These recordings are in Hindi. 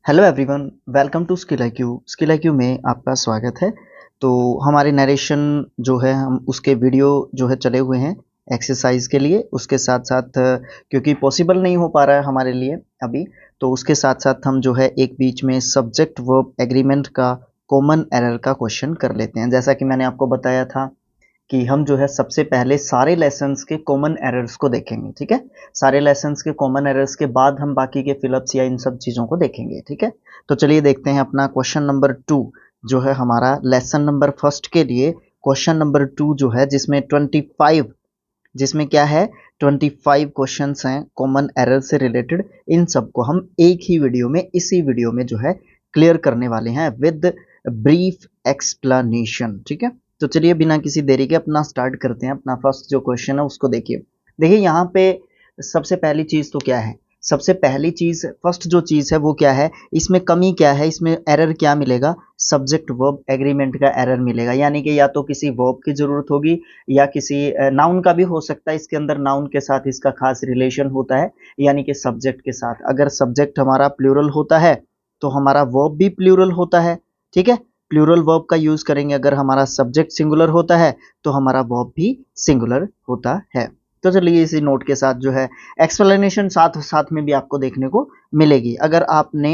Hello everyone, welcome to skill IQ. Skill IQ में आपका स्वागत है। तो हमारे नरेशन जो है हम उसके वीडियो जो है चले हुए हैं एक्सरसाइज के लिए। उसके साथ साथ क्योंकि पॉसिबल नहीं हो पा रहा है हमारे लिए अभी, तो उसके साथ साथ हम जो है एक बीच में सब्जेक्ट वर्ब एग्रीमेंट का कॉमन एरर का क्वेश्चन कर लेते हैं। जैसा कि मैंने आपको बताया था कि हम जो है सबसे पहले सारे लेसन्स के कॉमन एरर्स को देखेंगे। ठीक है, सारे लेसन्स के कॉमन एरर्स के बाद हम बाकी के फिलअप्स या इन सब चीज़ों को देखेंगे। ठीक है, तो चलिए देखते हैं अपना क्वेश्चन नंबर 2 जो है हमारा लेसन नंबर फर्स्ट के लिए। क्वेश्चन नंबर 2 जो है जिसमें 25 जिसमें क्या है 25 क्वेश्चंस हैं कॉमन एरर से रिलेटेड। इन सब को हम एक ही वीडियो में, इसी वीडियो में जो है क्लियर करने वाले हैं विद ब्रीफ एक्सप्लेनेशन। ठीक है, तो चलिए बिना किसी देरी के अपना स्टार्ट करते हैं। अपना फर्स्ट जो क्वेश्चन है उसको देखिए यहाँ पे सबसे पहली चीज तो क्या है, सबसे पहली चीज फर्स्ट जो चीज है वो क्या है, इसमें कमी क्या है, इसमें एरर क्या मिलेगा, सब्जेक्ट वर्ब एग्रीमेंट का एरर मिलेगा। यानी कि या तो किसी वर्ब की जरूरत होगी या किसी नाउन का भी हो सकता है। इसके अंदर नाउन के साथ इसका खास रिलेशन होता है, यानी कि सब्जेक्ट के साथ। अगर सब्जेक्ट हमारा प्लूरल होता है तो हमारा वर्ब भी प्लूरल होता है। ठीक है, प्लूरल वर्ब का यूज करेंगे। अगर हमारा सब्जेक्ट सिंगुलर होता है तो हमारा वर्ब भी सिंगुलर होता है। तो चलिए इसी नोट के साथ जो है एक्सप्लेनेशन साथ साथ में भी आपको देखने को मिलेगी। अगर आपने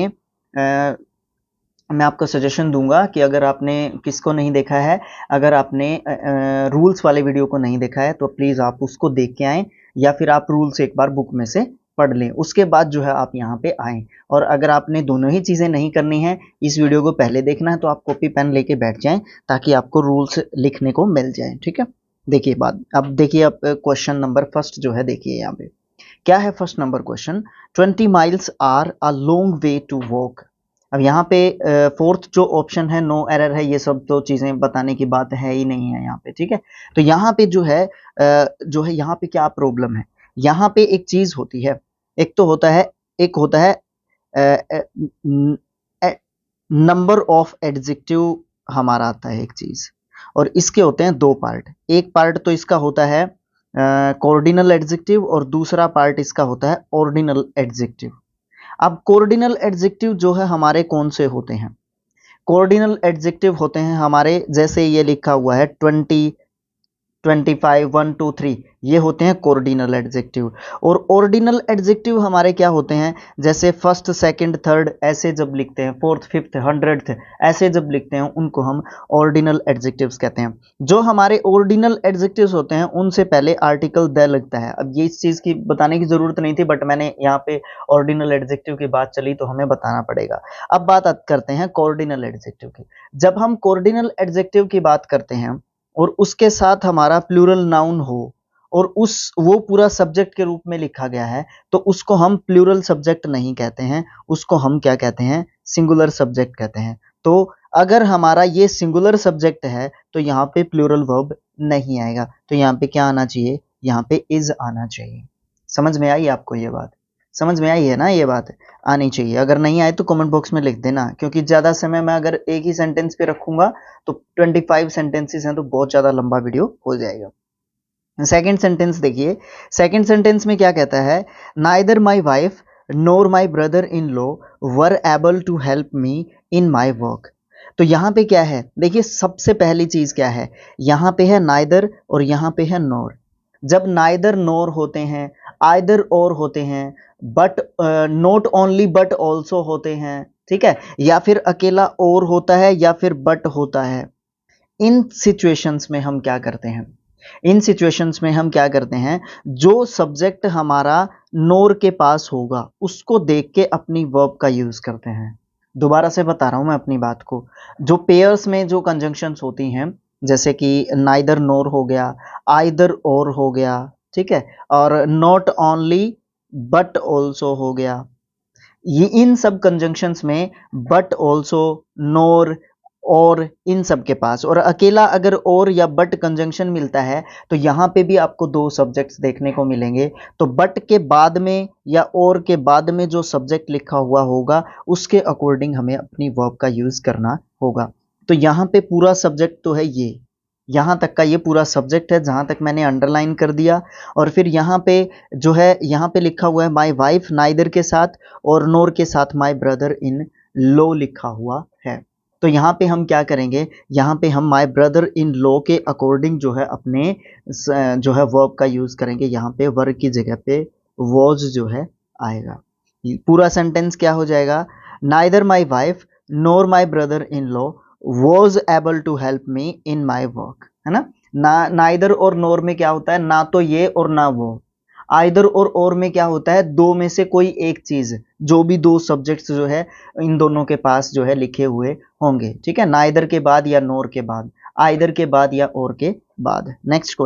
मैं आपको सजेशन दूंगा कि अगर आपने किसको नहीं देखा है, अगर आपने रूल्स वाले वीडियो को नहीं देखा है तो प्लीज़ आप उसको देख के आएँ, या फिर आप रूल्स एक बार बुक में से पढ़ लें, उसके बाद जो है आप यहाँ पे आएँ। और अगर आपने दोनों ही चीज़ें नहीं करनी है, इस वीडियो को पहले देखना है तो आप कॉपी पेन लेके बैठ जाएं ताकि आपको रूल्स लिखने को मिल जाए। ठीक है, देखिए बात अब देखिए, अब क्वेश्चन नंबर फर्स्ट जो है देखिए यहाँ पे क्या है। First number question, 20 miles are a long way to walk. अब यहाँ पे फोर्थ जो ऑप्शन है नो एरर है, ये सब तो चीजें बताने की बात है ही नहीं है यहाँ पे। ठीक है, तो यहाँ पे जो है यहाँ पे क्या प्रॉब्लम है, यहाँ पे एक चीज होती है, एक तो होता है, एक होता है नंबर ऑफ एडजेक्टिव हमारा आता है एक चीज, और इसके होते हैं दो पार्ट। एक पार्ट तो इसका होता है कोऑर्डिनल एडजेक्टिव और दूसरा पार्ट इसका होता है ऑर्डिनल एडजेक्टिव। अब कोऑर्डिनल एडजेक्टिव जो है हमारे कौन से होते हैं, कोऑर्डिनल एडजेक्टिव होते हैं हमारे, जैसे ये लिखा हुआ है 20, 25, 1, 2, 3, ये होते हैं कोऑर्डिनल एडजेक्टिव। और ऑर्डिनल एडजेक्टिव हमारे क्या होते हैं, जैसे फर्स्ट, सेकंड, थर्ड ऐसे जब लिखते हैं, फोर्थ, फिफ्थ, 100th ऐसे जब लिखते हैं उनको हम ऑर्डिनल एडजेक्टिव्स कहते हैं। जो हमारे ऑर्डिनल एडजेक्टिव्स होते हैं उनसे पहले आर्टिकल द लगता है। अब ये इस चीज की बताने की जरूरत नहीं थी, बट मैंने यहाँ पे ऑर्डिनल एडजेक्टिव की बात चली तो हमें बताना पड़ेगा। अब बात करते हैं कोऑर्डिनल एडजेक्टिव की। जब हम कोऑर्डिनल एडजेक्टिव की बात करते हैं और उसके साथ हमारा प्लूरल नाउन हो और उस वो पूरा सब्जेक्ट के रूप में लिखा गया है, तो उसको हम प्लूरल सब्जेक्ट नहीं कहते हैं, उसको हम क्या कहते हैं, सिंगुलर सब्जेक्ट कहते हैं। तो अगर हमारा ये सिंगुलर सब्जेक्ट है तो यहाँ पे प्लूरल वर्ब नहीं आएगा, तो यहाँ पे क्या आना चाहिए, यहाँ पे इज आना चाहिए। समझ में आई आपको ये बात, समझ में आई है ना, ये बात आनी चाहिए। अगर नहीं आए तो कमेंट बॉक्स में लिख देना, क्योंकि ज़्यादा समय मैं अगर एक ही सेंटेंस पे रखूंगा तो 25 सेंटेंसेस हैं तो बहुत ज़्यादा लंबा वीडियो हो जाएगा। सेकंड सेंटेंस देखिए, सेकंड सेंटेंस में क्या कहता है, neither my wife nor my brother in law were able to help me in my work. तो यहाँ पे क्या है, देखिए सबसे पहली चीज क्या है, यहाँ पे है नाइदर और यहाँ पे है नोर। जब नाइदर नोर होते हैं, आइदर और होते हैं, but not only but also होते हैं, ठीक है, या फिर अकेला और होता है या फिर बट होता है, इन सिचुएशंस में हम क्या करते हैं, इन सिचुएशंस में हम क्या करते हैं, जो सब्जेक्ट हमारा नोर के पास होगा उसको देख के अपनी वर्ब का यूज करते हैं। दोबारा से बता रहा हूं मैं अपनी बात को, जो पेयर्स में जो कंजंक्शंस होती हैं, जैसे कि नाइदर नोर हो गया, आइदर और हो गया, ठीक है, और नॉट ओनली बट ऑल्सो हो गया, ये इन सब कंजंक्शंस में बट ऑल्सो, नोर और इन सब के पास, और अकेला अगर और या बट कंजंक्शन मिलता है तो यहाँ पे भी आपको दो सब्जेक्ट्स देखने को मिलेंगे। तो बट के बाद में या और के बाद में जो सब्जेक्ट लिखा हुआ होगा उसके अकॉर्डिंग हमें अपनी वर्ब का यूज करना होगा। तो यहाँ पे पूरा सब्जेक्ट तो है ये, यहाँ तक का ये पूरा सब्जेक्ट है जहाँ तक मैंने अंडरलाइन कर दिया। और फिर यहाँ पे जो है, यहाँ पे लिखा हुआ है माई वाइफ नाइदर के साथ और नोर के साथ माई ब्रदर इन लो लिखा हुआ है। तो यहाँ पे हम क्या करेंगे, यहाँ पे हम माय ब्रदर इन लॉ के अकॉर्डिंग जो है अपने जो है वर्ब का यूज करेंगे। यहाँ पे वर्ब की जगह पे वॉज जो है आएगा। पूरा सेंटेंस क्या हो जाएगा, neither my wife nor my brother in law was able to help me in my work, है ना। नाइदर और नोर में क्या होता है, ना तो ये और ना वो। आइदर और में क्या होता है, दो में से कोई एक चीज, जो भी दो सब्जेक्ट्स जो है इन दोनों के पास जो है लिखे हुए होंगे, ठीक है। नाइदर के बाद या नोर के बाद, आइदर के बाद या और के बाद। नेक्स्ट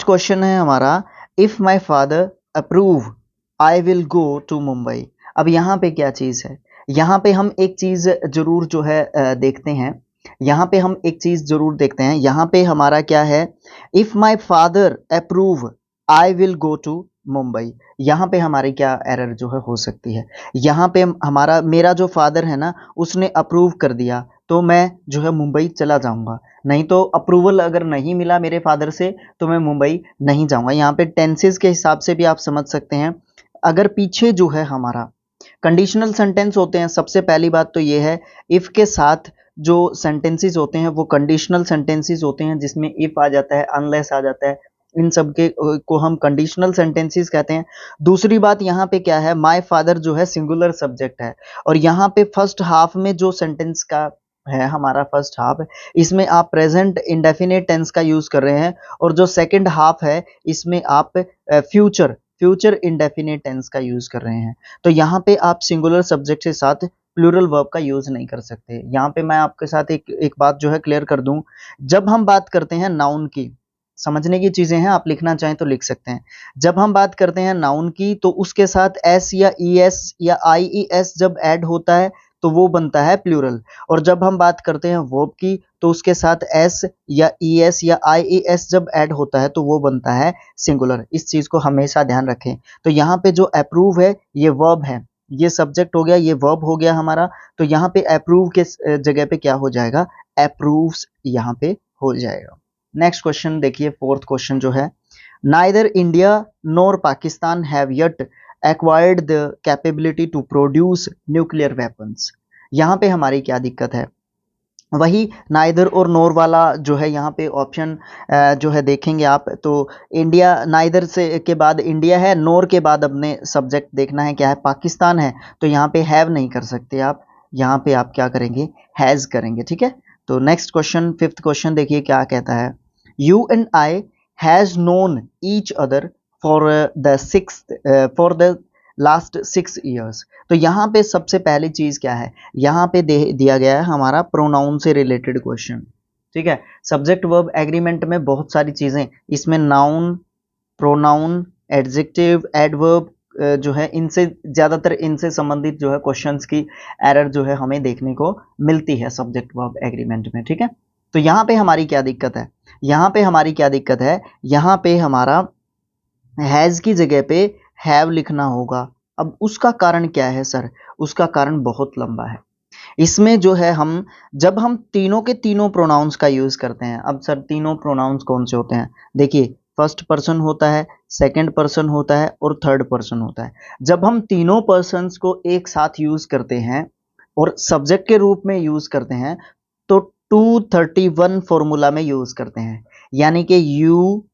क्वेश्चन है हमारा, if my father approve I will go to Mumbai. अब यहाँ पे क्या चीज है, यहाँ पे हम एक चीज जरूर जो है देखते हैं। यहाँ पे हम एक चीज जरूर देखते हैं। यहाँ पे हमारा क्या है, if my father approve I will go to Mumbai. यहाँ पे हमारी क्या एरर जो है हो सकती है, यहाँ पे हमारा मेरा जो फादर है ना उसने अप्रूव कर दिया तो मैं जो है मुंबई चला जाऊंगा, नहीं तो अप्रूवल अगर नहीं मिला मेरे फादर से तो मैं मुंबई नहीं जाऊंगा। यहाँ पे टेंसेस के हिसाब से भी आप समझ सकते हैं। अगर पीछे जो है हमारा कंडीशनल सेंटेंस होते हैं, सबसे पहली बात तो ये है इफ के साथ जो सेंटेंसेस होते हैं वो कंडीशनल सेंटेंसेस होते हैं, जिसमें इफ आ जाता है, अनलेस आ जाता है, इन सब के को हम कंडीशनल सेंटेंसेस कहते हैं। दूसरी बात यहाँ पे क्या है, माय फादर जो है सिंगुलर सब्जेक्ट है, और यहाँ पे फर्स्ट हाफ में जो सेंटेंस का है हमारा फर्स्ट हाफ, इसमें आप प्रेजेंट इंडेफिनिट टेंस का यूज कर रहे हैं, और जो सेकंड हाफ है इसमें आप फ्यूचर इंडेफिनिट टेंस का यूज कर रहे हैं। तो यहाँ पे आप सिंगुलर सब्जेक्ट के साथ प्लूरल वर्ब का यूज नहीं कर सकते। यहाँ पे मैं आपके साथ एक बात जो है क्लियर कर दूं, जब हम बात करते हैं नाउन की, समझने की चीजें हैं, आप लिखना चाहें तो लिख सकते हैं। जब हम बात करते हैं नाउन की तो उसके साथ एस या ई एस या आई ई एस जब ऐड होता है तो वो बनता है प्लूरल, और जब हम बात करते हैं वर्ब की तो उसके साथ एस या ई एस या आई ई एस जब ऐड होता है तो वो बनता है सिंगुलर। इस चीज को हमेशा ध्यान रखें। तो यहाँ पे जो अप्रूव है ये वर्ब है, ये सब्जेक्ट हो गया, ये वर्ब हो गया हमारा। तो यहाँ पे अप्रूव के जगह पे क्या हो जाएगा, अप्रूव्स यहाँ पे हो जाएगा। नेक्स्ट क्वेश्चन देखिए, फोर्थ क्वेश्चन जो है, neither India nor Pakistan have yet acquired the capability to produce nuclear weapons. यहाँ पे हमारी क्या दिक्कत है, वही नाइदर और नोर वाला जो है यहाँ पे ऑप्शन जो है देखेंगे आप तो इंडिया, नाइदर से के बाद इंडिया है, नोर के बाद अपने सब्जेक्ट देखना है क्या है, पाकिस्तान है, तो यहाँ पे हैव नहीं कर सकते आप, यहाँ पे आप क्या करेंगे, हैज करेंगे, ठीक है। तो नेक्स्ट क्वेश्चन, फिफ्थ क्वेश्चन देखिए क्या कहता है, you and I has known each other for the last 6 years. तो यहाँ पे सबसे पहली चीज क्या है, यहाँ पे दिया गया है हमारा प्रोनाउन से रिलेटेड क्वेश्चन, ठीक है। सब्जेक्ट वर्ब एग्रीमेंट में बहुत सारी चीजें, इसमें नाउन, प्रोनाउन, एडजेक्टिव, एडवर्ब जो है इनसे ज्यादातर इनसे संबंधित जो है क्वेश्चंस की एरर जो है हमें देखने को मिलती है सब्जेक्ट वर्ब एग्रीमेंट में, ठीक है। तो यहाँ पे हमारी क्या दिक्कत है, यहाँ पे हमारी क्या दिक्कत है, यहाँ पे हमारा हैज की जगह पे हैव लिखना होगा। अब उसका कारण क्या है सर, उसका कारण बहुत लंबा है। इसमें जो है हम जब हम तीनों के तीनों प्रोनाउंस का यूज करते हैं, अब सर तीनों प्रोनाउंस कौन से होते हैं, देखिए फर्स्ट पर्सन होता है, सेकंड पर्सन होता है और थर्ड पर्सन होता है। जब हम तीनों पर्सन्स को एक साथ यूज करते हैं और सब्जेक्ट के रूप में यूज करते हैं तो 231 फॉर्मूला में यूज करते हैं, यानी कि यू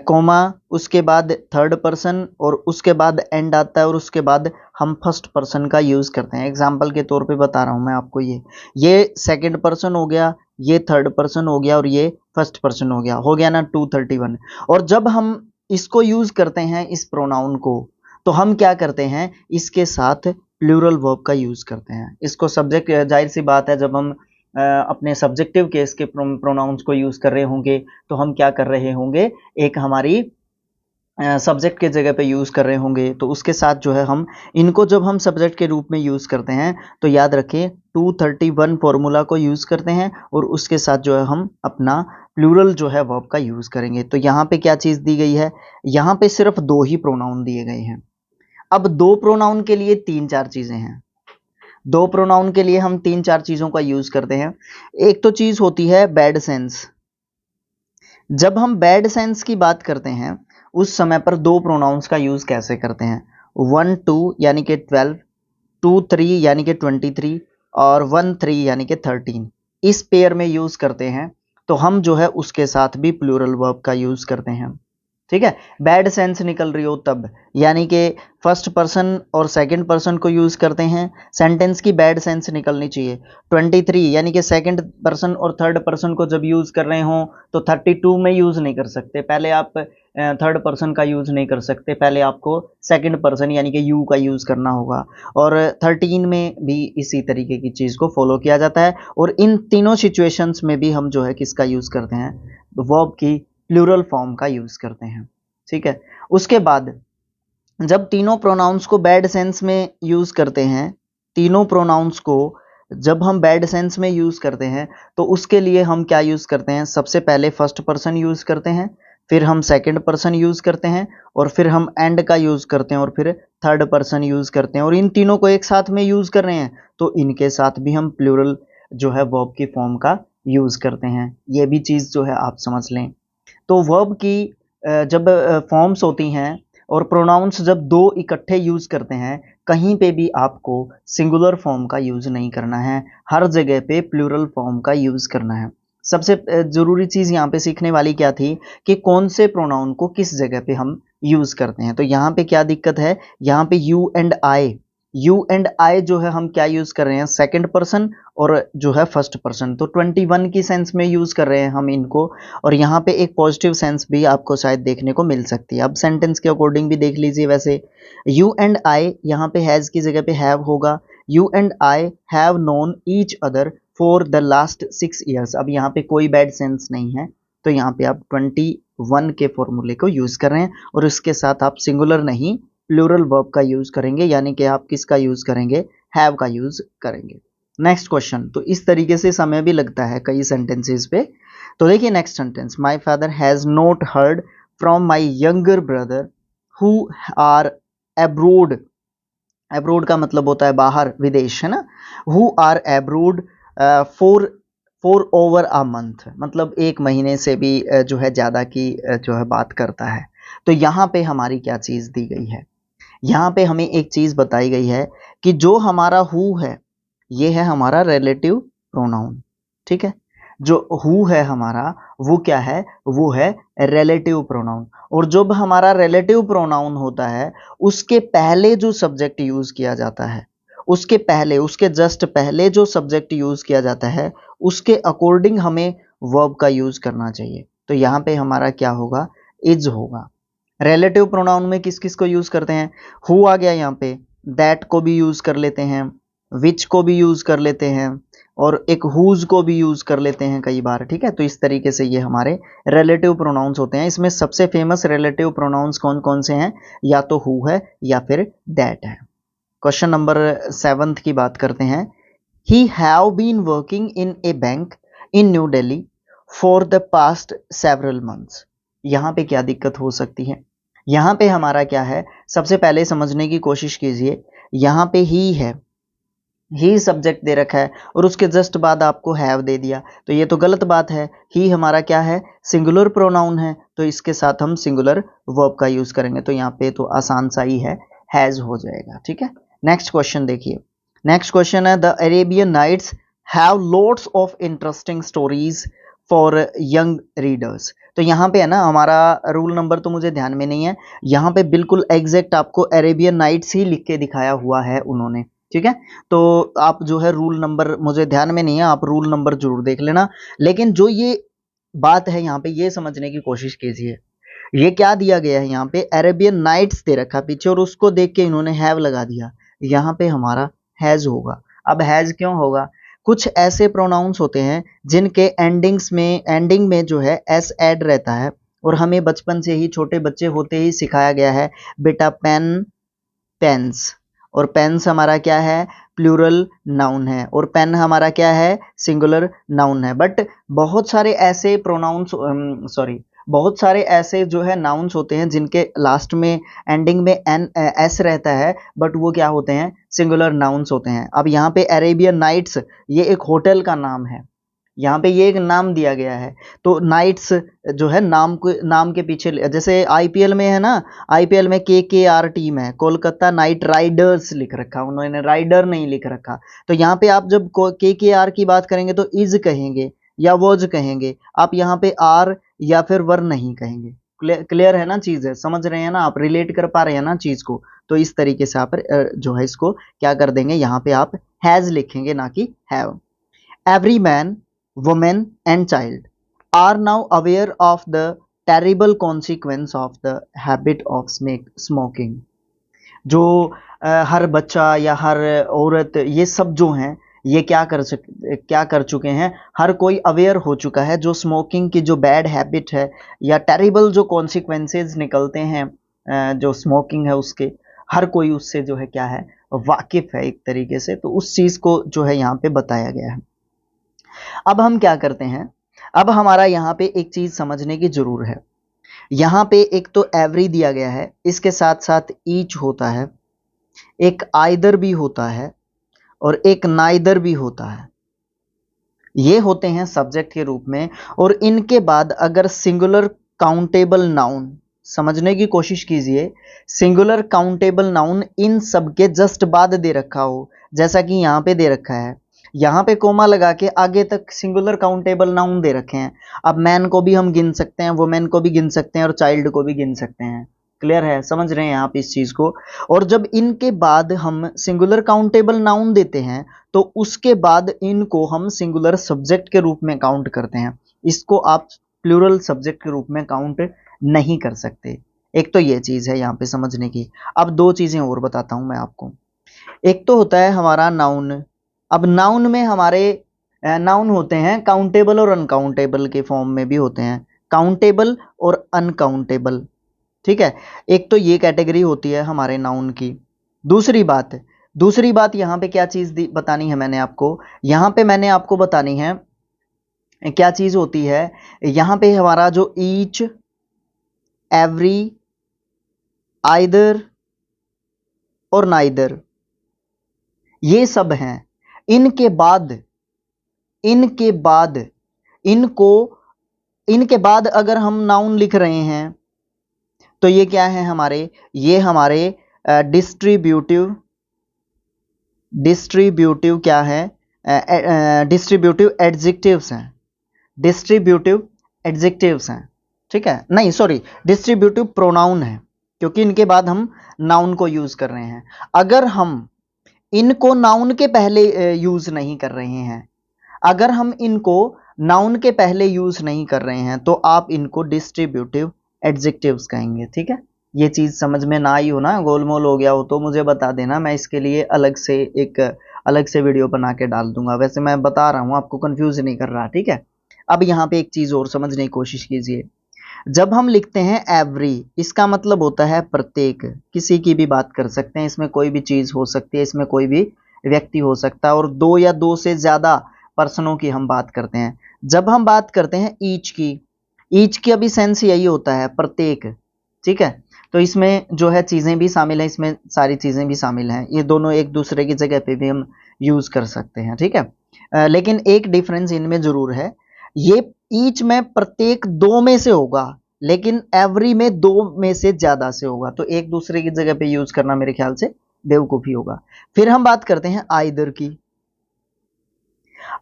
कोमा, उसके बाद थर्ड पर्सन और उसके एंड आता है, और उसके बाद हम फर्स्ट पर्सन का यूज करते हैं। एग्जाम्पल के तौर पे बता रहा हूं मैं आपको, ये सेकंड पर्सन हो गया, ये थर्ड पर्सन हो गया और ये फर्स्ट पर्सन हो गया ना 231। और जब हम इसको यूज करते हैं इस प्रोनाउन को, तो हम क्या करते हैं, इसके साथ प्लूरल वर्ब का यूज करते हैं। इसको सब्जेक्ट, जाहिर सी बात है जब हम अपने सब्जेक्टिव केस के प्रोनाउंस को यूज कर रहे होंगे तो हम क्या कर रहे होंगे, एक हमारी सब्जेक्ट के जगह पे यूज कर रहे होंगे, तो उसके साथ जो है हम इनको जब हम सब्जेक्ट के रूप में यूज करते हैं तो याद रखें 231 फॉर्मूला को यूज करते हैं और उसके साथ जो है हम अपना प्लूरल जो है वर्ब का यूज करेंगे। तो यहाँ पे क्या चीज दी गई है, यहाँ पे सिर्फ 2 ही प्रोनाउन दिए गए हैं। अब 2 प्रोनाउन के लिए 3-4 चीजें हैं, 2 प्रोनाउन के लिए हम 3-4 चीजों का यूज करते हैं। एक तो चीज होती है बैड सेंस। जब हम बैड सेंस की बात करते हैं उस समय पर 2 प्रोनाउंस का यूज कैसे करते हैं, 1 2 यानी कि 12, 2 3 यानी कि 23 और 1 3 यानी कि 13 इस पेयर में यूज करते हैं, तो हम जो है उसके साथ भी प्लूरल वर्ब का यूज करते हैं। ठीक है, बैड सेंस निकल रही हो तब, यानी कि फर्स्ट पर्सन और सेकंड पर्सन को यूज करते हैं, सेंटेंस की बैड सेंस निकलनी चाहिए। 23 यानी कि सेकंड पर्सन और थर्ड पर्सन को जब यूज कर रहे हो तो 32 में यूज नहीं कर सकते, पहले आप थर्ड पर्सन का यूज नहीं कर सकते, पहले आपको सेकंड पर्सन यानी कि यू का यूज करना होगा। और 13 में भी इसी तरीके की चीज को फॉलो किया जाता है। और इन तीनों सिचुएशंस में भी हम जो है किसका यूज करते हैं, वर्ब की प्लूरल फॉर्म का यूज करते हैं। ठीक है, उसके बाद जब तीनों प्रोनाउंस को बैड सेंस में यूज करते हैं, तीनों प्रोनाउंस को जब हम बैड सेंस में यूज करते हैं तो उसके लिए हम क्या यूज करते हैं, सबसे पहले फर्स्ट पर्सन यूज करते हैं, फिर हम सेकंड पर्सन यूज करते हैं, और फिर हम एंड का यूज करते हैं, और फिर थर्ड पर्सन यूज करते हैं। और इन तीनों को एक साथ में यूज कर रहे हैं तो इनके साथ भी हम प्लूरल जो है वर्ब की फॉर्म का यूज करते हैं। ये भी चीज जो है आप समझ लें। तो वर्ब की जब फॉर्म्स होती हैं और प्रोनाउंस जब दो इकट्ठे यूज करते हैं, कहीं पे भी आपको सिंगुलर फॉर्म का यूज नहीं करना है, हर जगह पे प्लूरल फॉर्म का यूज करना है। सबसे जरूरी चीज यहाँ पे सीखने वाली क्या थी कि कौन से प्रोनाउन को किस जगह पे हम यूज करते हैं। तो यहाँ पे क्या दिक्कत है, यहाँ पे यू एंड आई जो है हम क्या यूज कर रहे हैं, सेकंड पर्सन और जो है फर्स्ट पर्सन, तो 21 की सेंस में यूज कर रहे हैं हम इनको। और यहाँ पे एक पॉजिटिव सेंस भी आपको शायद देखने को मिल सकती है। अब सेंटेंस के अकॉर्डिंग भी देख लीजिए। वैसे यू एंड आई यहाँ पे हैज की जगह पे हैव होगा। You and I have known each other for the last 6 years. अब यहाँ पे कोई बैड सेंस नहीं है, तो यहाँ पे आप 21 के फॉर्मूले को यूज कर रहे हैं और इसके साथ आप सिंगुलर नहीं प्लूरल वर्ब का यूज करेंगे, यानी कि आप किसका यूज करेंगे, हैव का यूज करेंगे। नेक्स्ट क्वेश्चन, तो इस तरीके से समय भी लगता है कई सेंटेंसेस पे। तो देखिए next sentence, my father has not heard from my younger brother who are abroad. Abroad का मतलब होता है बाहर, विदेश, है ना। Who are abroad for over a month, मतलब 1 महीने से भी जो है ज्यादा की जो है बात करता है। तो यहाँ पे हमारी क्या चीज दी गई है, यहाँ पे हमें एक चीज बताई गई है कि जो हमारा हु है ये है हमारा रिलेटिव प्रोनाउन। ठीक है, जो हु है हमारा वो क्या है, वो है रिलेटिव प्रोनाउन। और जब हमारा रिलेटिव प्रोनाउन होता है उसके पहले जो सब्जेक्ट यूज किया जाता है, उसके पहले, उसके जस्ट पहले जो सब्जेक्ट यूज किया जाता है उसके अकॉर्डिंग हमें वर्ब का यूज करना चाहिए। तो यहाँ पे हमारा क्या होगा, इज होगा। रिलेटिव प्रोनाउन में किस किस को यूज करते हैं, हु आ गया यहाँ पे, दैट को भी यूज कर लेते हैं, विच को भी यूज कर लेते हैं, और एक हुज को भी यूज कर लेते हैं कई बार। ठीक है, तो इस तरीके से ये हमारे रिलेटिव प्रोनाउंस होते हैं। इसमें सबसे फेमस रिलेटिव प्रोनाउंस कौन कौन से हैं, या तो हु है या फिर दैट है। क्वेश्चन नंबर 7 की बात करते हैं। He have been working in a bank in New Delhi for the past several months. यहाँ पे क्या दिक्कत हो सकती है, यहाँ पे हमारा क्या है, सबसे पहले समझने की कोशिश कीजिए। यहाँ पे ही है, ही सब्जेक्ट दे रखा है और उसके जस्ट बाद आपको हैव दे दिया, तो ये तो गलत बात है। ही हमारा क्या है, सिंगुलर प्रोनाउन है, तो इसके साथ हम सिंगुलर वर्ब का यूज करेंगे। तो यहाँ पे तो आसान सा ही है, हैज हो जाएगा। ठीक है, नेक्स्ट क्वेश्चन देखिए। नेक्स्ट क्वेश्चन है, the Arabian Nights have lots of interesting stories for young readers. तो यहाँ पे है ना, हमारा रूल नंबर तो मुझे ध्यान में नहीं है, यहाँ पे बिल्कुल एग्जैक्ट आपको अरेबियन नाइट्स ही लिख के दिखाया हुआ है उन्होंने। ठीक है, तो आप जो है रूल नंबर मुझे ध्यान में नहीं है, आप रूल नंबर जरूर देख लेना। लेकिन जो ये बात है यहाँ पे ये समझने की कोशिश कीजिए, ये क्या दिया गया है, यहाँ पे अरेबियन नाइट्स दे रखा पीछे और उसको देख के इन्होंने हैव लगा दिया, यहाँ पे हमारा हैज होगा। अब हैज क्यों होगा, कुछ ऐसे प्रोनाउंस होते हैं जिनके एंडिंग में जो है एस ऐड रहता है, और हमें बचपन से ही, छोटे बच्चे होते ही सिखाया गया है बेटा पेन पेन्स, और पेन्स हमारा क्या है, प्लूरल नाउन है, और पेन हमारा क्या है, सिंगुलर नाउन है। बट बहुत सारे ऐसे बहुत सारे ऐसे जो है नाउन्स होते हैं जिनके लास्ट में एंडिंग में एन एस रहता है, बट वो क्या होते हैं, सिंगुलर नाउन्स होते हैं। अब यहाँ पे अरेबियन नाइट्स ये एक होटल का नाम है, यहाँ पे ये एक नाम दिया गया है, तो नाइट्स जो है नाम के पीछे, जैसे आईपीएल में है ना, आईपीएल में केकेआर टीम है, कोलकाता नाइट राइडर्स लिख रखा, उन्होंने राइडर नहीं लिख रखा। तो यहाँ पे आप जब केकेआर की बात करेंगे तो इज कहेंगे या वॉज कहेंगे, आप यहाँ पे आर या फिर वर नहीं कहेंगे। क्लियर है ना चीज, है समझ रहे हैं ना आप, रिलेट कर पा रहे हैं ना चीज को। तो इस तरीके से आप जो है इसको क्या कर देंगे, यहाँ पे आप हैज लिखेंगे ना कि have. Every man, woman and child are now aware of the terrible consequence of the habit of smoking। जो हर बच्चा या हर औरत, ये सब जो हैं, ये क्या कर चुके हैं, हर कोई अवेयर हो चुका है जो स्मोकिंग की जो बैड हैबिट है या टेरिबल जो कॉन्सिक्वेंसेज निकलते हैं जो स्मोकिंग है उसके, हर कोई उससे जो है क्या है, वाकिफ है एक तरीके से। तो उस चीज़ को जो है यहाँ पे बताया गया है। अब हम क्या करते हैं, अब हमारा यहाँ पे एक चीज समझने की जरूर है। यहाँ पे एक तो एवरी दिया गया है, इसके साथ साथ ईच होता है, एक आइदर भी होता है और एक नाइदर भी होता है। ये होते हैं सब्जेक्ट के रूप में। और इनके बाद अगर सिंगुलर काउंटेबल नाउन, समझने की कोशिश कीजिए, सिंगुलर काउंटेबल नाउन इन सब के जस्ट बाद दे रखा हो, जैसा कि यहाँ पे दे रखा है, यहाँ पे कोमा लगा के आगे तक सिंगुलर काउंटेबल नाउन दे रखे हैं। अब मैन को भी हम गिन सकते हैं, वुमेन को भी गिन सकते हैं और चाइल्ड को भी गिन सकते हैं। क्लियर है, समझ रहे हैं आप इस चीज को। और जब इनके बाद हम सिंगुलर काउंटेबल नाउन देते हैं तो उसके बाद इनको हम सिंगुलर सब्जेक्ट के रूप में काउंट करते हैं, इसको आप प्लूरल सब्जेक्ट के रूप में काउंट नहीं कर सकते। एक तो ये चीज है यहाँ पे समझने की। अब दो चीजें और बताता हूं मैं आपको। एक तो होता है हमारा नाउन। अब नाउन में हमारे नाउन होते हैं काउंटेबल और अनकाउंटेबल के फॉर्म में भी होते हैं, काउंटेबल और अनकाउंटेबल। ठीक है, एक तो ये कैटेगरी होती है हमारे नाउन की। दूसरी बात यहाँ पे क्या चीज बतानी है मैंने आपको, यहाँ पे मैंने आपको बतानी है क्या चीज होती है। यहाँ पे हमारा जो ईच, एवरी, आइदर और नाइदर, ये सब हैं। इनके बाद अगर हम नाउन लिख रहे हैं तो ये क्या है हमारे, ये हमारे डिस्ट्रीब्यूटिव क्या है, डिस्ट्रीब्यूटिव एडजेक्टिव्स हैं। ठीक है, नहीं सॉरी, डिस्ट्रीब्यूटिव प्रोनाउन है, क्योंकि इनके बाद हम नाउन को यूज कर रहे हैं। अगर हम इनको नाउन के पहले यूज नहीं कर रहे हैं, अगर हम इनको नाउन के पहले यूज नहीं कर रहे हैं तो आप इनको डिस्ट्रीब्यूटिव एडजेक्टिव्स कहेंगे। ठीक है, ये चीज समझ में ना आई हो ना, गोलमोल हो गया हो तो मुझे बता देना, मैं इसके लिए अलग से वीडियो बना के डाल दूंगा। वैसे मैं बता रहा हूं, आपको कंफ्यूज नहीं कर रहा। ठीक है, अब यहाँ पे एक चीज और समझने की कोशिश कीजिए। जब हम लिखते हैं एवरी, इसका मतलब होता है प्रत्येक, किसी की भी बात कर सकते हैं, इसमें कोई भी चीज हो सकती है, इसमें कोई भी व्यक्ति हो सकता है, और दो या दो से ज्यादा पर्सनों की हम बात करते हैं। जब हम बात करते हैं ईच की अभी सेंस यही होता है प्रत्येक। ठीक है, तो इसमें जो है चीजें भी शामिल है, इसमें सारी चीजें भी शामिल हैं, ये दोनों एक दूसरे की जगह पे भी हम यूज कर सकते हैं। ठीक है, लेकिन एक डिफरेंस इनमें जरूर है, ये ईच में प्रत्येक दो में से होगा, लेकिन एवरी में दो में से ज्यादा से होगा, तो एक दूसरे की जगह पे यूज करना मेरे ख्याल से बेवकूफी होगा। फिर हम बात करते हैं आइदर की।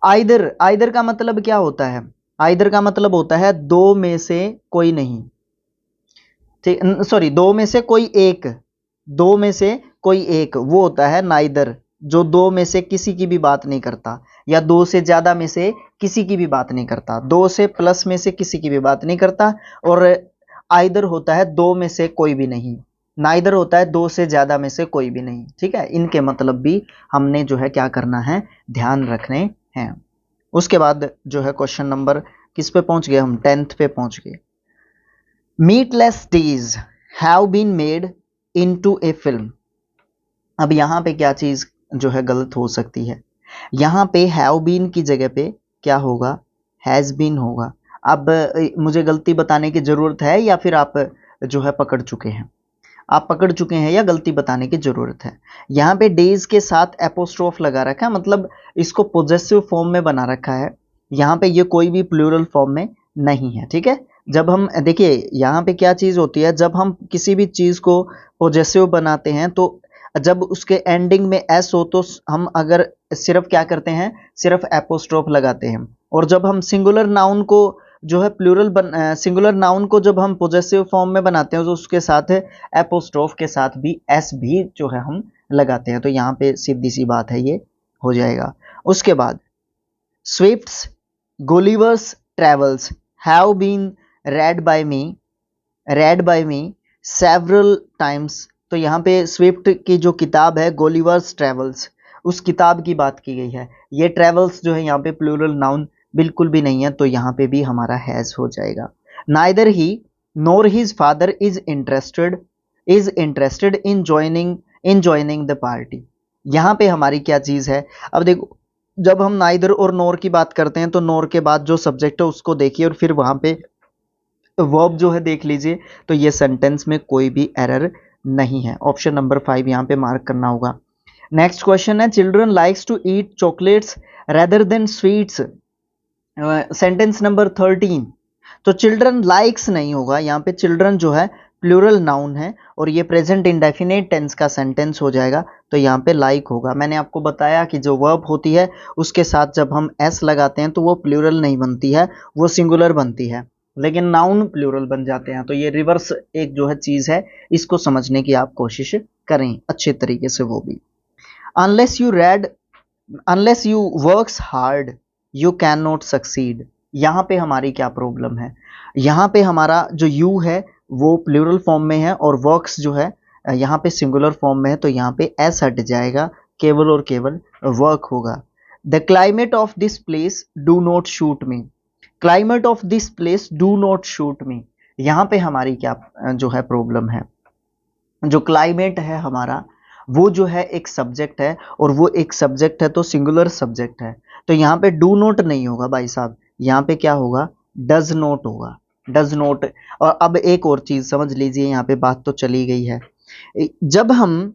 आइदर का मतलब क्या होता है, आइदर का मतलब होता है दो में से कोई नहीं, ठीक, सॉरी, दो में से कोई एक, वो होता है नाइदर, जो दो में से किसी की भी बात नहीं करता, या दो से ज्यादा में से किसी की भी बात नहीं करता, दो से प्लस में से किसी की भी बात नहीं करता। और आइदर होता है दो में से कोई भी नहीं, नाइदर होता है दो से ज्यादा में से कोई भी नहीं। ठीक है, इनके मतलब भी हमने जो है क्या करना है, ध्यान रखने हैं। उसके बाद जो है क्वेश्चन नंबर किस पे पहुंच गए हम, 10th पे पहुंच गए। Meatless days have been made into a film. अब यहां पे क्या चीज जो है गलत हो सकती है, यहां पे हैव बीन की जगह पे क्या होगा, हैज बीन होगा। अब मुझे गलती बताने की जरूरत है या फिर आप जो है पकड़ चुके हैं, आप पकड़ चुके हैं या गलती बताने की जरूरत है। यहाँ पे डेज के साथ एपोस्ट्रोफ लगा रखा है, मतलब इसको पोजेसिव फॉर्म में बना रखा है। यहाँ पे ये कोई भी प्लूरल फॉर्म में नहीं है, ठीक है। जब हम देखिए यहाँ पे क्या चीज होती है, जब हम किसी भी चीज को पोजेसिव बनाते हैं तो जब उसके एंडिंग में एस हो तो हम अगर सिर्फ क्या करते हैं, सिर्फ एपोस्ट्रोफ लगाते हैं। और जब हम सिंगुलर नाउन को जो है सिंगुलर नाउन को जब हम पोजेसिव फॉर्म में बनाते हैं तो उसके साथ एपोस्ट्रोफ के साथ भी एस भी जो है हम लगाते हैं। तो यहाँ पे सीधी सी बात है, ये हो जाएगा। उसके बाद Swift's Gulliver's Travels have been read by me several times। तो यहाँ पे स्विफ्ट की जो किताब है गुलिवर्स ट्रेवल्स, उस किताब की बात की गई है। ये ट्रेवल्स जो है यहाँ पे प्लूरल नाउन बिल्कुल भी नहीं है, तो यहाँ पे भी हमारा हैज हो जाएगा। Neither he NOR his father is interested in joining the party. यहाँ पे हमारी क्या चीज है, अब देखो जब हम नाइदर और नोर की बात करते हैं तो नोर के बाद जो सब्जेक्ट है उसको देखिए और फिर वहां पे वर्ब जो है देख लीजिए। तो ये सेंटेंस में कोई भी एरर नहीं है। ऑप्शन नंबर 5 यहाँ पे मार्क करना होगा। नेक्स्ट क्वेश्चन है children likes to eat chocolates rather than sweets. Sentence number 13। तो चिल्ड्रन लाइक्स नहीं होगा, यहाँ पे चिल्ड्रन जो है प्लूरल नाउन है और ये प्रेजेंट इंडेफिनेट टेंस का सेंटेंस हो जाएगा। तो यहाँ पे लाइक होगा। मैंने आपको बताया कि जो वर्ब होती है उसके साथ जब हम एस लगाते हैं तो वो प्लूरल नहीं बनती है, वो सिंगुलर बनती है, लेकिन नाउन प्लूरल बन जाते हैं। तो ये रिवर्स एक जो है चीज है, इसको समझने की आप कोशिश करें अच्छे तरीके से। वो भी unless you works hard you can not succeed. यहाँ पे हमारी क्या प्रॉब्लम है, यहाँ पे हमारा जो यू है वो प्लूरल फॉर्म में है और वर्क्स जो है यहाँ पे सिंगुलर फॉर्म में है। तो यहाँ पे एस हट जाएगा, केवल और केवल वर्क होगा। The climate of this place do not shoot me. Climate of this place do not shoot मी, यहाँ पे हमारी क्या जो है प्रॉब्लम है। जो क्लाइमेट है हमारा वो जो है एक सब्जेक्ट है और वो एक सब्जेक्ट है तो सिंगुलर सब्जेक्ट है। तो यहाँ पे डू नॉट नहीं होगा भाई साहब, यहाँ पे क्या होगा, डज नॉट होगा, डज नॉट। और अब एक और चीज समझ लीजिए, यहाँ पे बात तो चली गई है। जब हम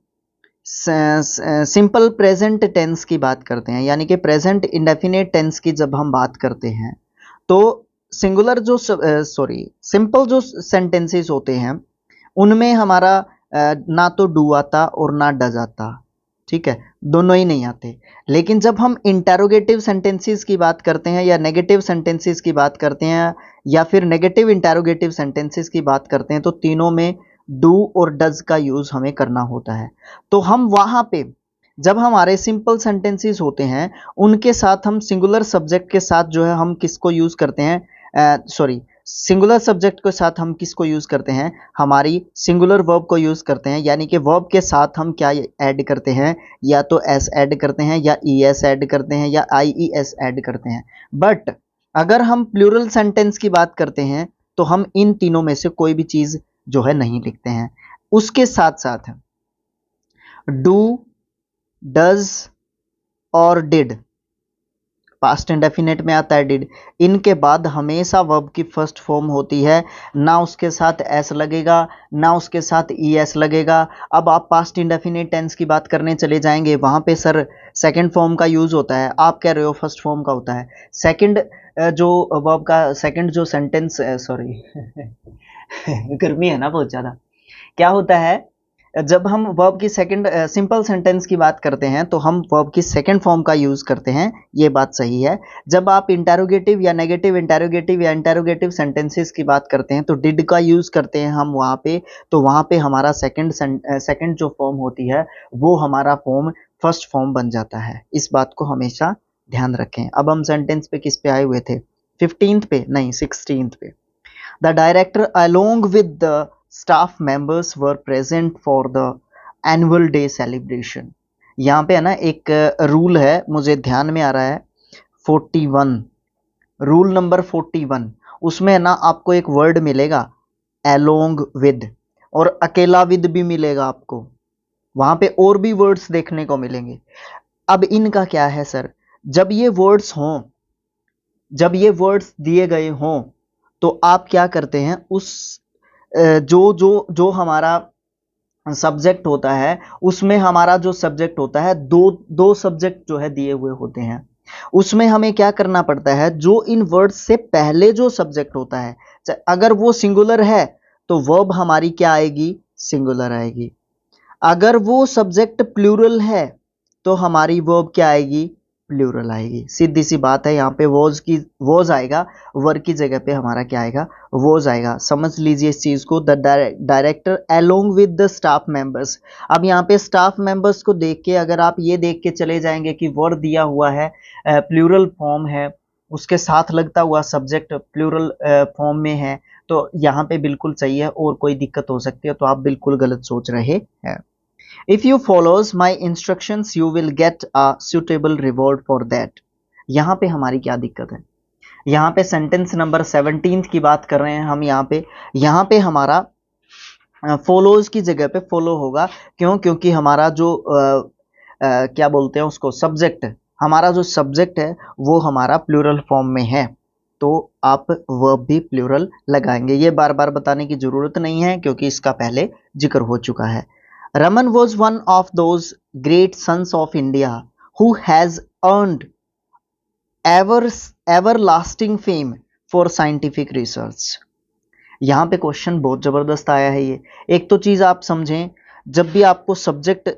सिंपल प्रेजेंट टेंस की बात करते हैं, यानी कि प्रेजेंट इंडेफिनेट टेंस की जब हम बात करते हैं तो सिंगुलर जो सिंपल जो सेंटेंसेस होते हैं उनमें हमारा ना तो डू आता और ना डज आता, ठीक है, दोनों ही नहीं आते। लेकिन जब हम इंटेरोगेटिव सेंटेंसेस की बात करते हैं या नेगेटिव सेंटेंसेस की बात करते हैं या फिर नेगेटिव इंटेरोगेटिव सेंटेंसेस की बात करते हैं तो तीनों में डू और डज का यूज हमें करना होता है। तो हम वहां पे जब हमारे सिंपल सेंटेंसेस होते हैं उनके साथ हम सिंगुलर सब्जेक्ट के साथ जो है हम किसको यूज करते हैं, सिंगुलर सब्जेक्ट के साथ हम किसको यूज करते हैं, हमारी सिंगुलर वर्ब को यूज करते हैं। यानी कि वर्ब के साथ हम क्या ऐड करते हैं, या तो एस ऐड करते हैं या ई एस ऐड करते हैं या आई ई एस ऐड करते हैं। बट अगर हम प्लूरल सेंटेंस की बात करते हैं तो हम इन तीनों में से कोई भी चीज जो है नहीं लिखते हैं। उसके साथ साथ डू, डज और डिड, पास्ट इंडेफिनेट में आता है डिड, इनके बाद हमेशा वर्ब की फर्स्ट फॉर्म होती है, ना उसके साथ एस लगेगा ना उसके साथ ई एस लगेगा। अब आप पास्ट इंडेफिनेट टेंस की बात करने चले जाएंगे, वहां पे सर सेकंड फॉर्म का यूज होता है, आप कह रहे हो फर्स्ट फॉर्म का होता है। सेकंड जो वर्ब का सेकंड जो सेंटेंस, सॉरी गर्मी है ना बहुत ज्यादा, क्या होता है जब हम वर्ब की सेकंड सिंपल सेंटेंस की बात करते हैं तो हम वर्ब की सेकंड फॉर्म का यूज करते हैं, ये बात सही है। जब आप इंटेरोगेटिव या नेगेटिव इंटेरोगेटिव या इंटेरोगेटिव सेंटेंसेस की बात करते हैं तो डिड का यूज करते हैं हम वहां पे, तो वहां पे हमारा सेकंड जो फॉर्म होती है वो हमारा फॉर्म फर्स्ट फॉर्म बन जाता है। इस बात को हमेशा ध्यान रखें। अब हम सेंटेंस पे किस पे आए हुए थे, 15th पे नहीं 16th पे। The director along with the staff members were present for the annual day celebration। यहाँ पे है ना एक रूल है, मुझे ध्यान में आ रहा है 41, रूल नंबर 41, उसमें है ना आपको एक वर्ड मिलेगा along with, और अकेला विद भी मिलेगा आपको, वहां पे और भी वर्ड्स देखने को मिलेंगे। अब इनका क्या है सर, जब ये वर्ड्स हों, जब ये वर्ड्स दिए गए हों तो आप क्या करते हैं, उस जो जो जो हमारा सब्जेक्ट होता है उसमें हमारा जो सब्जेक्ट होता है दो सब्जेक्ट जो है दिए हुए होते हैं। उसमें हमें क्या करना पड़ता है, जो इन वर्ड्स से पहले जो सब्जेक्ट होता है, अगर वो सिंगुलर है तो वर्ब हमारी क्या आएगी, सिंगुलर आएगी। अगर वो सब्जेक्ट प्लूरल है तो हमारी वर्ब क्या आएगी, प्लूरल आएगी। सीधी सी बात है, यहाँ पे वॉज आएगा, वर्ब की जगह पे हमारा क्या आएगा, वॉज आएगा। समझ लीजिए इस चीज को। The director along with the staff members. अब यहाँ पे स्टाफ मेंबर्स को देख के अगर आप ये देख के चले जाएंगे कि वर्ब दिया हुआ है, प्लूरल फॉर्म है, उसके साथ लगता हुआ सब्जेक्ट प्लूरल फॉर्म में है, तो यहाँ पे बिल्कुल सही है और कोई दिक्कत हो सकती है, तो आप बिल्कुल गलत सोच रहे हैं। If you follows my instructions, you will get a suitable reward for that. यहाँ पे हमारी क्या दिक्कत है, यहाँ पे सेंटेंस नंबर 17 की बात कर रहे हैं हम। यहाँ पे हमारा फॉलोज की जगह पे फॉलो होगा। क्यों? क्योंकि हमारा जो क्या बोलते हैं उसको, सब्जेक्ट, हमारा जो सब्जेक्ट है वो हमारा प्लूरल फॉर्म में है, तो आप वर्ब भी प्लूरल लगाएंगे। ये बार बार बताने की जरूरत नहीं है क्योंकि इसका पहले जिक्र हो चुका है। Raman was one of those great sons of India who has earned everlasting fame for scientific research. यहाँ पे क्वेश्चन बहुत जबरदस्त आया है ये। एक तो चीज आप समझें, जब भी आपको सब्जेक्ट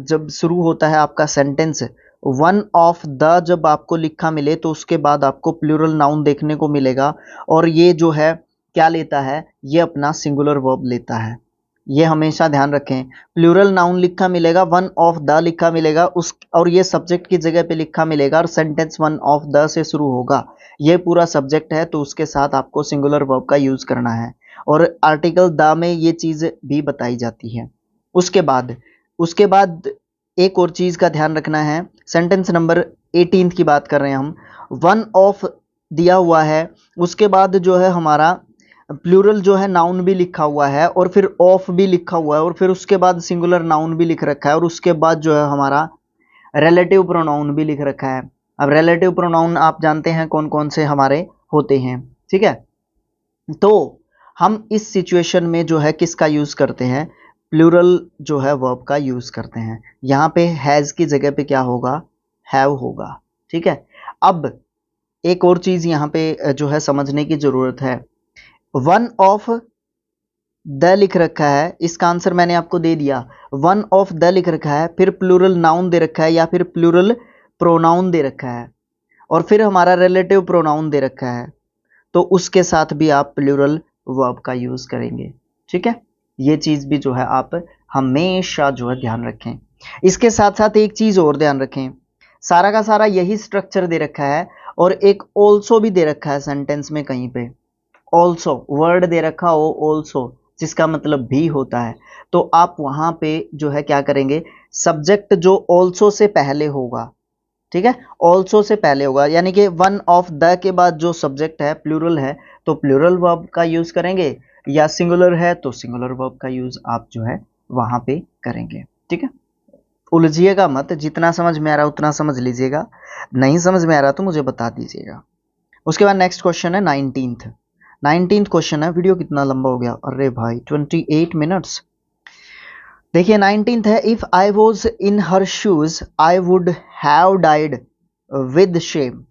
जब शुरू होता है आपका सेंटेंस, वन ऑफ द जब आपको लिखा मिले तो उसके बाद आपको प्लूरल नाउन देखने को मिलेगा, और ये जो है क्या लेता है, ये अपना सिंगुलर वर्ब लेता है। ये हमेशा ध्यान रखें। प्लूरल नाउन लिखा मिलेगा, वन ऑफ द लिखा मिलेगा, उस और ये सब्जेक्ट की जगह पे लिखा मिलेगा, और सेंटेंस वन ऑफ द से शुरू होगा। ये पूरा सब्जेक्ट है तो उसके साथ आपको सिंगुलर वर्ब का यूज करना है, और आर्टिकल द में ये चीज भी बताई जाती है। उसके बाद एक और चीज का ध्यान रखना है। सेंटेंस नंबर 18 की बात कर रहे हैं हम। वन ऑफ दिया हुआ है, उसके बाद जो है हमारा प्लूरल जो है नाउन भी लिखा हुआ है, और फिर ऑफ भी लिखा हुआ है, और फिर उसके बाद सिंगुलर नाउन भी लिख रखा है, और उसके बाद जो है हमारा रिलेटिव प्रोनाउन भी लिख रखा है। अब रिलेटिव प्रोनाउन आप जानते हैं कौन कौन से हमारे होते हैं, ठीक है। तो हम इस सिचुएशन में जो है किसका यूज करते हैं, प्लूरल जो है वर्ब का यूज करते हैं। यहाँ पे हैज की जगह पे क्या होगा, हैव होगा, ठीक है। अब एक और चीज यहाँ पे जो है समझने की जरूरत है। वन ऑफ द लिख रखा है, इसका आंसर मैंने आपको दे दिया। वन ऑफ द लिख रखा है, फिर प्लूरल नाउन दे रखा है या फिर प्लूरल प्रोनाउन दे रखा है, और फिर हमारा रिलेटिव प्रोनाउन दे रखा है, तो उसके साथ भी आप प्लूरल वर्ब का यूज करेंगे, ठीक है। ये चीज भी जो है आप हमेशा जो है ध्यान रखें। इसके साथ साथ एक चीज और ध्यान रखें, सारा का सारा यही स्ट्रक्चर दे रखा है, और एक ऑल्सो भी दे रखा है सेंटेंस में कहीं पे। ऑल्सो वर्ड दे रखा हो, ऑल्सो जिसका मतलब भी होता है, तो आप वहां पे जो है क्या करेंगे, सब्जेक्ट जो ऑल्सो से पहले होगा, ठीक है, ऑल्सो से पहले होगा, यानी कि वन ऑफ द के बाद जो सब्जेक्ट है प्लूरल है तो प्लूरल वर्ब का यूज करेंगे, या सिंगुलर है तो सिंगुलर वर्ब का यूज आप जो है वहां पे करेंगे, ठीक है। उलझिएगा मत, जितना समझ में आ रहा उतना समझ लीजिएगा, नहीं समझ में आ रहा तो मुझे बता दीजिएगा। उसके बाद नेक्स्ट क्वेश्चन है 19th क्वेश्चन है। वीडियो कितना लंबा हो गया, अरे भाई 28 मिनट्स। देखिए 19th है, if I was in her shoes I would have died with shame.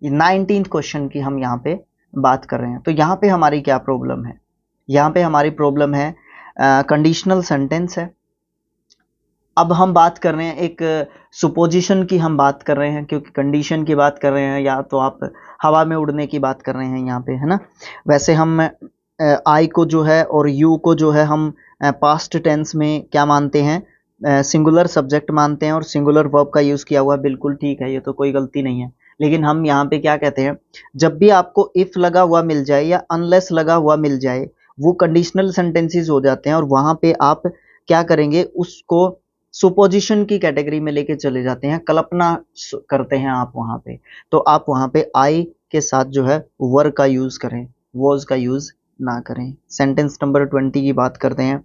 19th question की हम यहाँ पे बात कर रहे हैं। तो यहाँ पे हमारी क्या प्रॉब्लम है, यहाँ पे हमारी प्रॉब्लम है कंडीशनल सेंटेंस है। अब हम बात कर रहे हैं एक सुपोजिशन की, हम बात कर रहे हैं क्योंकि कंडीशन की बात कर रहे हैं, या तो आप हवा में उड़ने की बात कर रहे हैं यहाँ पे, है ना। वैसे हम आई को जो है और यू को जो है हम पास्ट टेंस में क्या मानते हैं, सिंगुलर सब्जेक्ट मानते हैं, और सिंगुलर वर्ब का यूज किया हुआ, बिल्कुल ठीक है, ये तो कोई गलती नहीं है। लेकिन हम यहाँ पे क्या कहते हैं, जब भी आपको इफ लगा हुआ मिल जाए या अनलेस लगा हुआ मिल जाए, वो कंडीशनल सेंटेंसेस हो जाते हैं, और वहां पे आप क्या करेंगे, उसको सुपोजिशन की कैटेगरी में लेके चले जाते हैं, कल्पना करते हैं आप वहां पे। तो आप वहां पे आई के साथ जो है वर का यूज करें, वॉज का यूज ना करें। सेंटेंस नंबर 20 की बात करते हैं।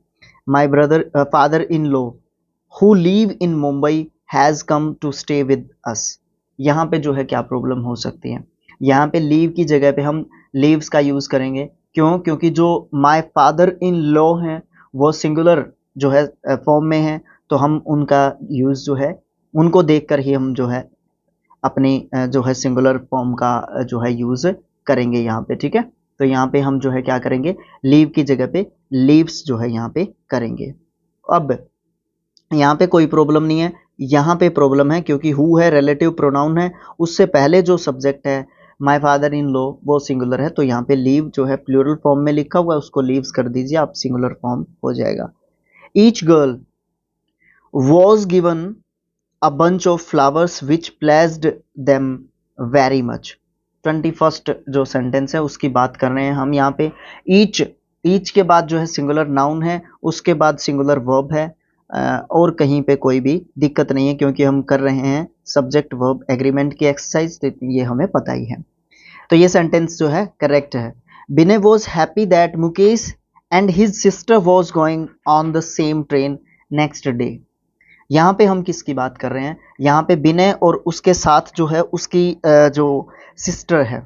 My brother father in law who live in Mumbai has come to stay with us. यहाँ पे जो है क्या प्रॉब्लम हो सकती है, यहाँ पे लीव की जगह पे हम लीव्स का यूज करेंगे। क्यों? क्योंकि जो माई फादर इन लॉ है वो सिंगुलर जो है फॉर्म में है, तो हम उनका यूज जो है, उनको देखकर ही हम जो है अपनी जो है सिंगुलर फॉर्म का जो है यूज करेंगे यहाँ पे, ठीक है। तो यहाँ पे हम जो है क्या करेंगे, लीव की जगह पे लीव्स जो है यहाँ पे करेंगे। अब यहाँ पे कोई प्रॉब्लम नहीं है, यहाँ पे प्रॉब्लम है क्योंकि हु है, रिलेटिव प्रोनाउन है, उससे पहले जो सब्जेक्ट है माय फादर इन लॉ वो सिंगुलर है, तो यहाँ पे लीव जो है प्लूरल फॉर्म में लिखा हुआ है उसको लीव्स कर दीजिए, आप सिंगुलर फॉर्म हो जाएगा। Each girl was given a bunch of flowers which pleased them very much। 21st जो सेंटेंस है उसकी बात कर रहे हैं हम यहाँ पे। ईच के बाद जो है सिंगुलर नाउन है, उसके बाद सिंगुलर वर्ब है, और कहीं पे कोई भी दिक्कत नहीं है क्योंकि हम कर रहे हैं सब्जेक्ट वर्ब एग्रीमेंट की एक्सरसाइज, तो ये हमें पता ही है। तो ये सेंटेंस जो है करेक्ट है। बिने was happy that Mukesh and his sister was going on the same train next day. यहाँ पे हम किसकी बात कर रहे हैं, यहाँ पे बिनय और उसके साथ जो है उसकी जो सिस्टर है।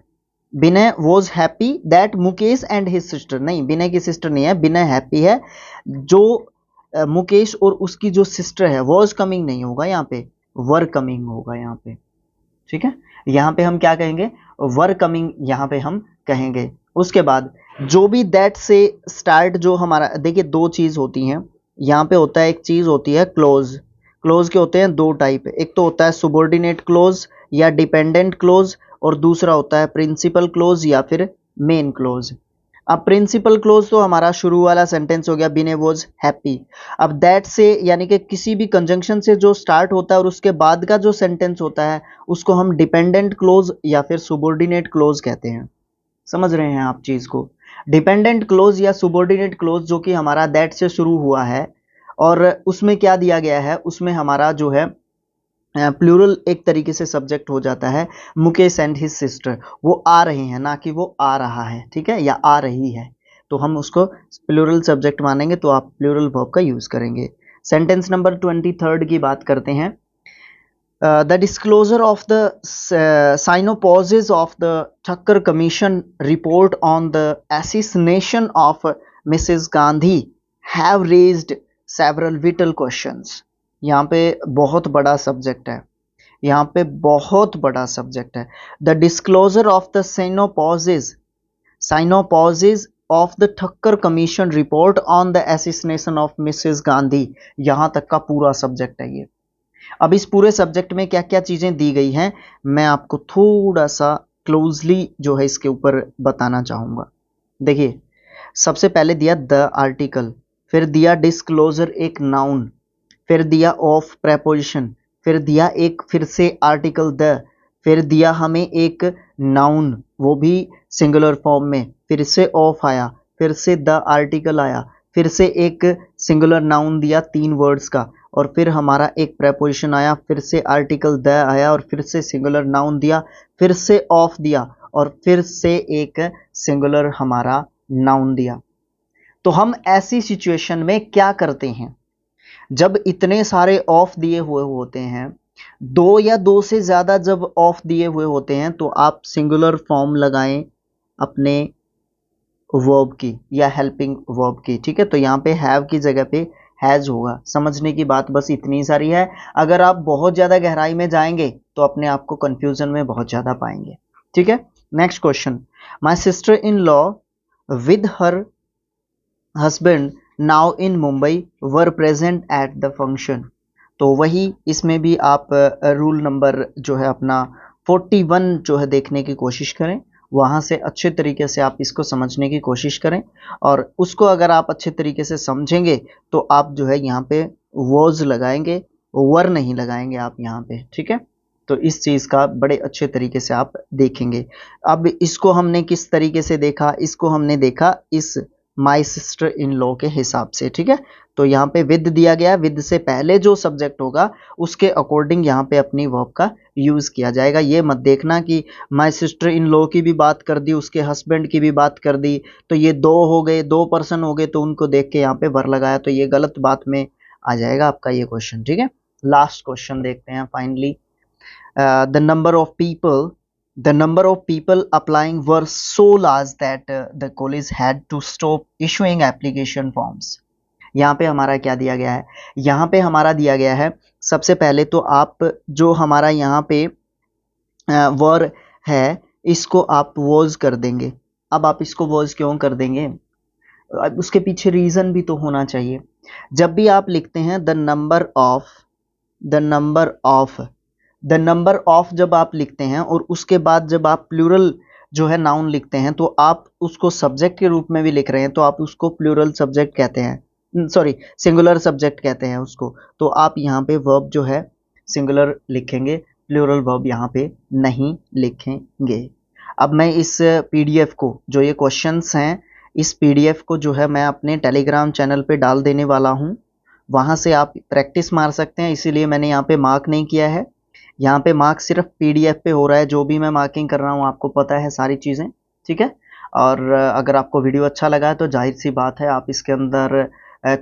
Binay was happy that Mukesh and his sister, नहीं बिनय की सिस्टर नहीं है, बिनय हैप्पी है। जो मुकेश और उसकी जो सिस्टर है, वॉज कमिंग नहीं होगा यहाँ पे, वर कमिंग होगा यहाँ पे, ठीक है। यहाँ पे हम क्या कहेंगे, वर कमिंग यहाँ पे हम कहेंगे। उसके बाद जो भी दैट से स्टार्ट जो हमारा, देखिए दो चीज होती हैं यहाँ पे, होता है एक चीज होती है क्लोज। क्लोज के होते हैं दो टाइप, एक तो होता है सुबॉर्डिनेट क्लोज या डिपेंडेंट क्लोज, और दूसरा होता है प्रिंसिपल क्लोज या फिर मेन क्लोज। अब प्रिंसिपल क्लोज तो हमारा शुरू वाला सेंटेंस हो गया, बिने वॉज हैप्पी। अब दैट से यानी कि किसी भी कंजंक्शन से जो स्टार्ट होता है और उसके बाद का जो सेंटेंस होता है उसको हम डिपेंडेंट क्लोज या फिर सुबॉर्डिनेट क्लोज कहते हैं। समझ रहे हैं आप चीज को, डिपेंडेंट क्लोज या सुबॉर्डिनेट क्लोज जो कि हमारा दैट से शुरू हुआ है, और उसमें क्या दिया गया है, उसमें हमारा जो है प्लूरल एक तरीके से सब्जेक्ट हो जाता है, मुकेश एंड हिज सिस्टर, वो आ रहे हैं ना कि वो आ रहा है, ठीक है, या आ रही है, तो हम उसको प्लूरल सब्जेक्ट मानेंगे, तो आप प्लूरल वर्ब का यूज करेंगे। सेंटेंस नंबर 23 की बात करते हैं। The disclosure of the synopsis of the Thakkar Commission report on the assassination of Mrs. Gandhi have raised several vital questions। यहाँ पे बहुत बड़ा सब्जेक्ट है, यहाँ पे बहुत बड़ा सब्जेक्ट है। The disclosure of the synopsis of the Thakkar Commission report on the assassination of Mrs Gandhi, यहाँ तक का पूरा सब्जेक्ट है ये। अब इस पूरे सब्जेक्ट में क्या क्या चीजें दी गई हैं मैं आपको थोड़ा सा क्लोजली जो है इसके ऊपर बताना चाहूंगा। देखिए सबसे पहले दिया द आर्टिकल, फिर दिया डिस्क्लोजर एक नाउन, फिर दिया ऑफ प्रेपोजिशन, फिर दिया एक फिर से आर्टिकल द, फिर दिया हमें एक नाउन वो भी सिंगुलर फॉर्म में, फिर से ऑफ आया, फिर से द आर्टिकल आया, फिर से एक सिंगुलर नाउन दिया 3 वर्ड्स का, और फिर हमारा एक प्रेपोजिशन आया, फिर से आर्टिकल द आया, और फिर से सिंगुलर नाउन दिया, फिर से ऑफ दिया, और फिर से एक सिंगुलर हमारा नाउन दिया। तो हम ऐसी सिचुएशन में क्या करते हैं, जब इतने सारे ऑफ दिए हुए होते हैं, 2 या 2 से ज़्यादा जब ऑफ दिए हुए होते हैं, तो आप सिंगुलर फॉर्म लगाएं अपने वर्ब की या हेल्पिंग वर्ब की, ठीक है। तो यहाँ पे हैव की जगह पे हैज होगा। समझने की बात बस इतनी सारी है, अगर आप बहुत ज़्यादा गहराई में जाएंगे तो अपने आप को कंफ्यूजन में बहुत ज़्यादा पाएंगे, ठीक है। Next question, my sister in law with her husband now in Mumbai were present at the function. तो वही इसमें भी आप रूल नंबर जो है अपना 41 जो है देखने की कोशिश करें, वहाँ से अच्छे तरीके से आप इसको समझने की कोशिश करें, और उसको अगर आप अच्छे तरीके से समझेंगे तो आप जो है यहाँ पे वॉज लगाएंगे, वर नहीं लगाएंगे आप यहाँ पे, ठीक है। तो इस चीज़ का बड़े अच्छे तरीके से आप देखेंगे। अब इसको हमने किस तरीके से देखा, इसको हमने देखा इस माई सिस्टर इन लॉ के हिसाब से, ठीक है। तो यहाँ पे विद दिया गया, विद से पहले जो सब्जेक्ट होगा उसके अकॉर्डिंग यहाँ पे अपनी वर्ब का यूज किया जाएगा। ये मत देखना कि माई सिस्टर इन लॉ की भी बात कर दी, उसके हस्बैंड की भी बात कर दी, तो ये 2 हो गए, 2 पर्सन हो गए, तो उनको देख के यहाँ पे वर लगाया, तो ये गलत बात में आ जाएगा आपका ये क्वेश्चन, ठीक है। लास्ट क्वेश्चन देखते हैं finally. The number of people applying were so large that the college had to stop issuing application forms। यहाँ पे हमारा क्या दिया गया है, यहाँ पे हमारा दिया गया है सबसे पहले तो आप जो हमारा यहाँ पे वर है, इसको आप वॉज कर देंगे। अब आप इसको वॉज क्यों कर देंगे? अब उसके पीछे रीज़न भी तो होना चाहिए। जब भी आप लिखते हैं the number of, the number of, the number of जब आप लिखते हैं और उसके बाद जब आप प्लूरल जो है नाउन लिखते हैं तो आप उसको सब्जेक्ट के रूप में भी लिख रहे हैं, तो आप उसको प्लूरल सब्जेक्ट कहते हैं, सॉरी सिंगुलर सब्जेक्ट कहते हैं उसको। तो आप यहाँ पे वर्ब जो है सिंगुलर लिखेंगे, प्लूरल वर्ब यहाँ पे नहीं लिखेंगे। अब मैं इस पीडीएफ को, जो ये क्वेश्चंस हैं, इस पीडीएफ को जो है मैं अपने टेलीग्राम चैनल पे डाल देने वाला हूँ। वहाँ से आप प्रैक्टिस मार सकते हैं, इसीलिए मैंने यहाँ पे मार्क नहीं किया है। यहाँ पे मार्क सिर्फ पीडीएफ पे हो रहा है, जो भी मैं मार्किंग कर रहा हूँ आपको पता है सारी चीज़ें, ठीक है। और अगर आपको वीडियो अच्छा लगा है तो जाहिर सी बात है आप इसके अंदर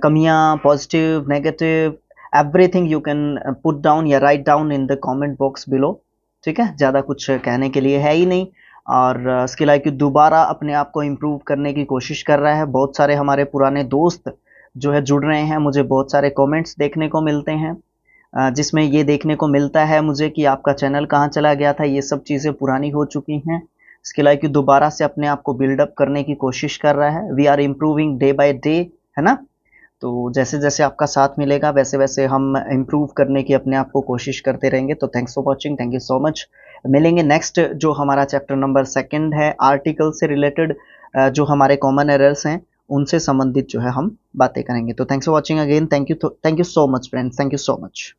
कमियाँ, positive, negative, everything you can put down या write down in the comment box below, ठीक है। ज़्यादा कुछ कहने के लिए है ही नहीं। और स्किल IQ दोबारा अपने आप को इम्प्रूव करने की कोशिश कर रहा है। बहुत सारे हमारे पुराने दोस्त जो है जुड़ रहे हैं, मुझे बहुत सारे कमेंट्स देखने को मिलते हैं जिसमें ये देखने को मिलता है मुझे कि आपका चैनल कहाँ चला गया था, ये सब चीज़ें पुरानी हो चुकी हैं। स्किल IQ दोबारा से अपने आप को बिल्डअप करने की कोशिश कर रहा है। We are improving day by day, है ना। तो जैसे जैसे आपका साथ मिलेगा वैसे वैसे हम इम्प्रूव करने की अपने आप को कोशिश करते रहेंगे। तो thanks for watching, thank you so much. मिलेंगे नेक्स्ट, जो हमारा चैप्टर नंबर 2 है, आर्टिकल से रिलेटेड जो हमारे कॉमन एरर्स हैं उनसे संबंधित जो है हम बातें करेंगे। तो thanks for watching again, thank you so much friends, thank you so much.